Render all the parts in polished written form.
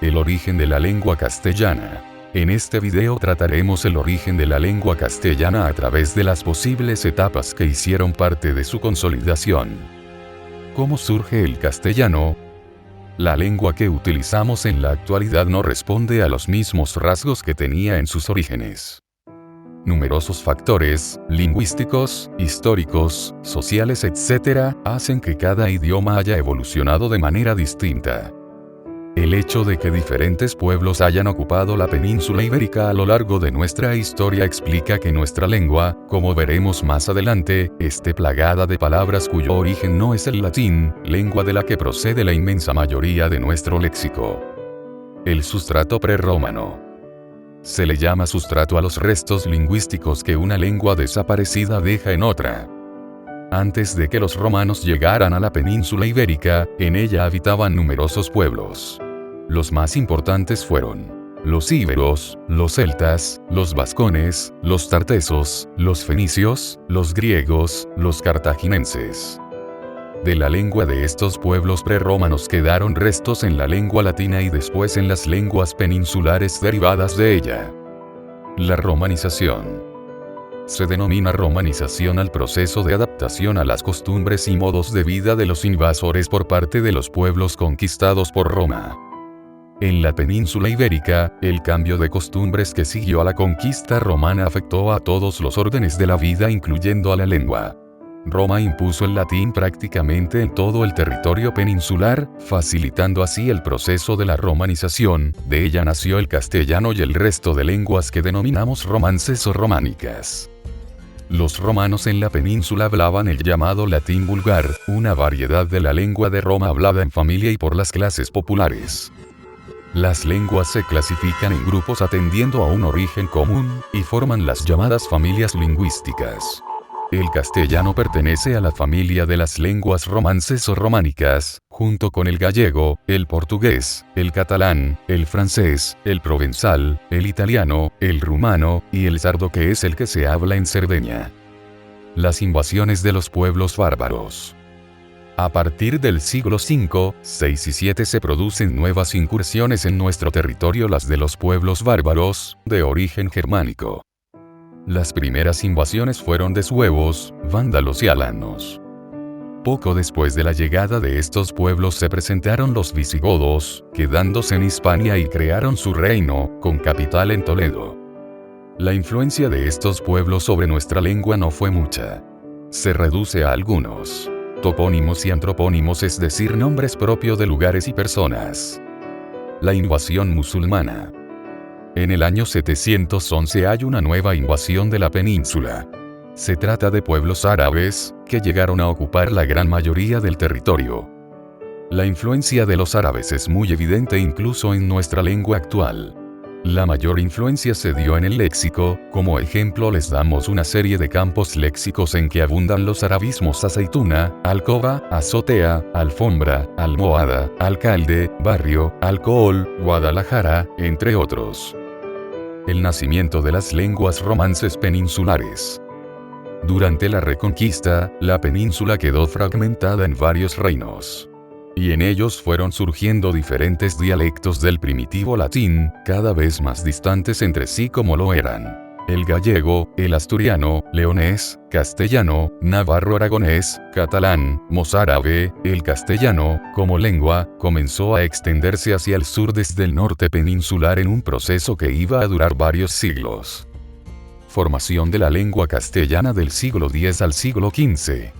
El origen de la lengua castellana. En este video trataremos el origen de la lengua castellana a través de las posibles etapas que hicieron parte de su consolidación. ¿Cómo surge el castellano? La lengua que utilizamos en la actualidad no responde a los mismos rasgos que tenía en sus orígenes. Numerosos factores, lingüísticos, históricos, sociales, etc., hacen que cada idioma haya evolucionado de manera distinta. El hecho de que diferentes pueblos hayan ocupado la península ibérica a lo largo de nuestra historia explica que nuestra lengua, como veremos más adelante, esté plagada de palabras cuyo origen no es el latín, lengua de la que procede la inmensa mayoría de nuestro léxico. El sustrato prerromano. Se le llama sustrato a los restos lingüísticos que una lengua desaparecida deja en otra. Antes de que los romanos llegaran a la península ibérica, en ella habitaban numerosos pueblos. Los más importantes fueron los íberos, los celtas, los vascones, los tartesos, los fenicios, los griegos, los cartaginenses. De la lengua de estos pueblos prerromanos quedaron restos en la lengua latina y después en las lenguas peninsulares derivadas de ella. La romanización. Se denomina romanización al proceso de adaptación a las costumbres y modos de vida de los invasores por parte de los pueblos conquistados por Roma. En la península ibérica, el cambio de costumbres que siguió a la conquista romana afectó a todos los órdenes de la vida, incluyendo a la lengua. Roma impuso el latín prácticamente en todo el territorio peninsular, facilitando así el proceso de la romanización. De ella nació el castellano y el resto de lenguas que denominamos romances o románicas. Los romanos en la península hablaban el llamado latín vulgar, una variedad de la lengua de Roma hablada en familia y por las clases populares. Las lenguas se clasifican en grupos atendiendo a un origen común, y forman las llamadas familias lingüísticas. El castellano pertenece a la familia de las lenguas romances o románicas, junto con el gallego, el portugués, el catalán, el francés, el provenzal, el italiano, el rumano, y el sardo, que es el que se habla en Cerdeña. Las invasiones de los pueblos bárbaros. A partir del siglo V, VI y VII se producen nuevas incursiones en nuestro territorio, las de los pueblos bárbaros, de origen germánico. Las primeras invasiones fueron de suevos, vándalos y alanos. Poco después de la llegada de estos pueblos se presentaron los visigodos, quedándose en Hispania y crearon su reino, con capital en Toledo. La influencia de estos pueblos sobre nuestra lengua no fue mucha. Se reduce a algunos topónimos y antropónimos, es decir, nombres propios de lugares y personas. La invasión musulmana. En el año 711 hay una nueva invasión de la península. Se trata de pueblos árabes, que llegaron a ocupar la gran mayoría del territorio. La influencia de los árabes es muy evidente incluso en nuestra lengua actual. La mayor influencia se dio en el léxico. Como ejemplo les damos una serie de campos léxicos en que abundan los arabismos aceituna, alcoba, azotea, alfombra, almohada, alcalde, barrio, alcohol, Guadalajara, entre otros. El nacimiento de las lenguas romances peninsulares. Durante la Reconquista, la península quedó fragmentada en varios reinos. Y en ellos fueron surgiendo diferentes dialectos del primitivo latín, cada vez más distantes entre sí como lo eran el gallego, el asturiano, leonés, castellano, navarro-aragonés, catalán, mozárabe. El castellano, como lengua, comenzó a extenderse hacia el sur desde el norte peninsular en un proceso que iba a durar varios siglos. Formación de la lengua castellana del siglo X al siglo XV.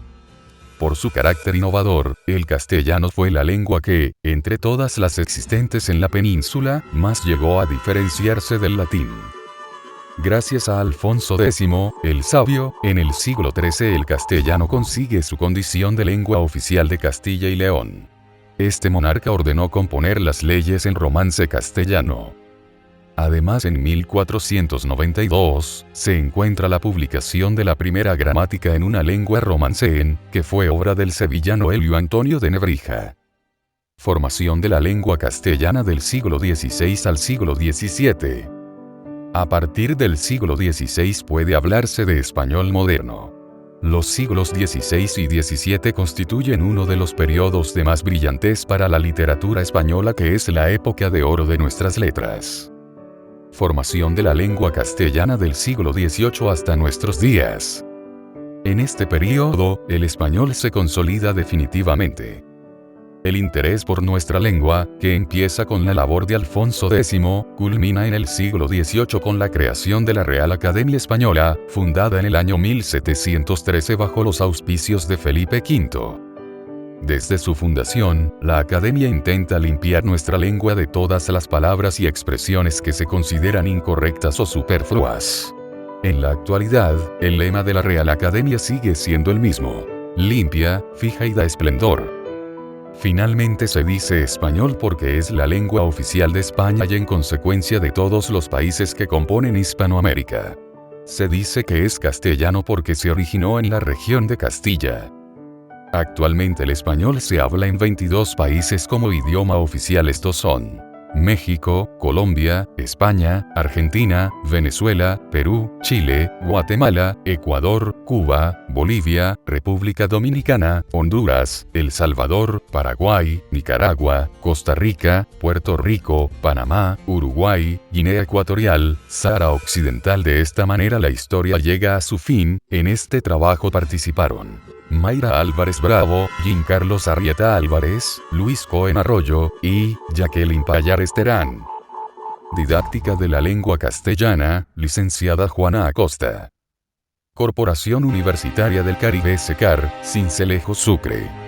Por su carácter innovador, el castellano fue la lengua que, entre todas las existentes en la península, más llegó a diferenciarse del latín. Gracias a Alfonso X, el Sabio, en el siglo XIII el castellano consigue su condición de lengua oficial de Castilla y León. Este monarca ordenó componer las leyes en romance castellano. Además, en 1492, se encuentra la publicación de la primera gramática en una lengua romancén, que fue obra del sevillano Helio Antonio de Nebrija. Formación de la lengua castellana del siglo XVI al siglo XVII. A partir del siglo XVI puede hablarse de español moderno. Los siglos XVI y XVII constituyen uno de los periodos de más brillantez para la literatura española, que es la época de oro de nuestras letras. Formación de la lengua castellana del siglo XVIII hasta nuestros días. En este periodo, el español se consolida definitivamente. El interés por nuestra lengua, que empieza con la labor de Alfonso X, culmina en el siglo XVIII con la creación de la Real Academia Española, fundada en el año 1713 bajo los auspicios de Felipe V. Desde su fundación, la Academia intenta limpiar nuestra lengua de todas las palabras y expresiones que se consideran incorrectas o superfluas. En la actualidad, el lema de la Real Academia sigue siendo el mismo: limpia, fija y da esplendor. Finalmente se dice español porque es la lengua oficial de España y en consecuencia de todos los países que componen Hispanoamérica. Se dice que es castellano porque se originó en la región de Castilla. Actualmente el español se habla en 22 países como idioma oficial. Estos son México, Colombia, España, Argentina, Venezuela, Perú, Chile, Guatemala, Ecuador, Cuba, Bolivia, República Dominicana, Honduras, El Salvador, Paraguay, Nicaragua, Costa Rica, Puerto Rico, Panamá, Uruguay, Guinea Ecuatorial, Sahara Occidental. De esta manera la historia llega a su fin. En este trabajo participaron Mayra Álvarez Bravo, Giancarlos Arrieta Álvarez, Luis Cohen Arroyo, y Jacqueline Pallares Terán. Didáctica de la lengua castellana, licenciada Juana Acosta. Corporación Universitaria del Caribe SECAR, Sincelejo, Sucre.